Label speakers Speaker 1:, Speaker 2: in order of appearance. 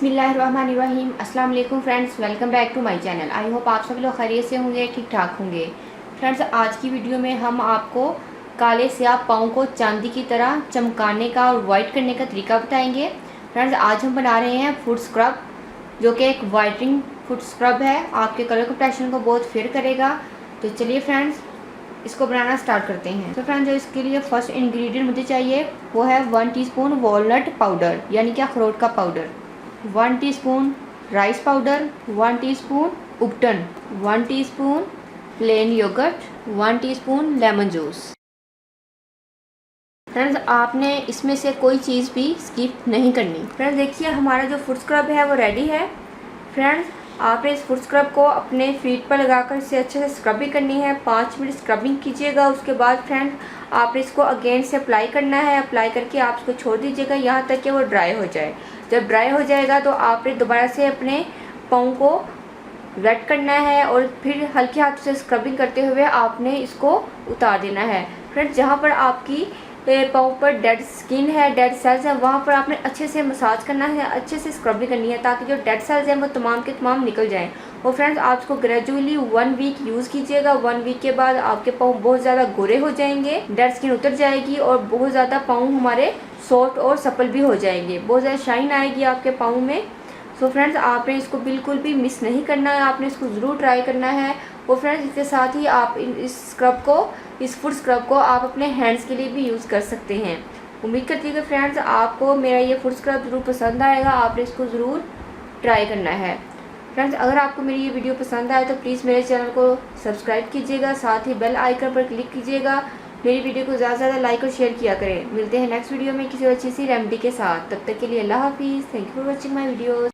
Speaker 1: बिस्मिल्लाहिर्रहमानिर्रहीम। अस्सलाम वालेकुम friends, welcome back to my channel. I hope आप सभी लोग खैरियत से होंगे, ठीक ठाक होंगे। फ्रेंड्स, आज की वीडियो में हम आपको काले स्याह पाँव को चांदी की तरह चमकाने का और वाइट करने का तरीका बताएंगे। फ्रेंड्स, आज हम बना रहे हैं फुट स्क्रब, जो कि एक वाइटनिंग फुट स्क्रब है। आपके कलर कॉम्प्लेक्शन को बहुत फेयर करेगा। तो चलिए फ्रेंड्स, इसको बनाना स्टार्ट करते हैं। तो फ्रेंड्स, जो इसके लिए फर्स्ट इंग्रेडिएंट मुझे चाहिए वो है 1 टीस्पून वॉलनट पाउडर, यानी कि अखरोट का powder, 1 teaspoon rice powder, 1 teaspoon उपटन, 1 teaspoon plain yogurt, 1 teaspoon lemon juice. Friends, आपने इसमें से कोई चीज़ भी स्किप नहीं करनी। फ्रेंड्स, देखिए हमारा जो फुट स्क्रब है वो रेडी है। फ्रेंड्स, आपने इस फुट स्क्रब को अपने फीट पर लगाकर इसे अच्छे से स्क्रबिंग करनी है। 5 मिनट स्क्रबिंग कीजिएगा। उसके बाद फ्रेंड्स, आपने इसको अगेन से अप्लाई करना है। अप्लाई करके आप इसको छोड़ दीजिएगा यहाँ तक कि वो ड्राई हो जाए। जब ड्राई हो जाएगा तो आपने दोबारा से अपने पाँव को वेट करना है और फिर हल्के हाथ से स्क्रबिंग करते हुए आपने इसको उतार देना है। फ्रेंड्स, जहाँ पर आपकी पाँव पर डेड स्किन है, डेड सेल्स हैं, वहाँ पर आपने अच्छे से मसाज करना है, अच्छे से स्क्रबिंग करनी है, ताकि जो डेड सेल्स हैं वो तमाम के तमाम निकल जाएं। और फ्रेंड्स, आप इसको ग्रेजुअली 1 वीक यूज़ कीजिएगा। 1 वीक के बाद आपके पाँव बहुत ज़्यादा गोरे हो जाएंगे, डेड स्किन उतर जाएगी और बहुत ज़्यादा पाँव हमारे सॉफ्ट और सपल भी हो जाएंगे। बहुत ज़्यादा शाइन आएगी आपके पाँव में। सो फ्रेंड्स, आपने इसको बिल्कुल भी मिस नहीं करना है, आपने इसको ज़रूर ट्राई करना है। और फ्रेंड्स, इसके साथ ही आप इस फुट स्क्रब को आप अपने हैंड्स के लिए भी यूज़ कर सकते हैं। उम्मीद करती हूँ कि फ्रेंड्स आपको मेरा ये फुट स्क्रब ज़रूर पसंद आएगा। आपने इसको ज़रूर ट्राई करना है। फ्रेंड्स, अगर आपको मेरी ये वीडियो पसंद आए तो प्लीज़ मेरे चैनल को सब्सक्राइब कीजिएगा, साथ ही बेल आइकन पर क्लिक कीजिएगा। मेरी वीडियो को ज़्यादा से ज़्यादा लाइक और शेयर किया करें। मिलते हैं नेक्स्ट वीडियो में किसी अच्छी सी रेमेडी के साथ। तब तक के लिए अल्लाह हाफिज़। Thank you for watching my videos.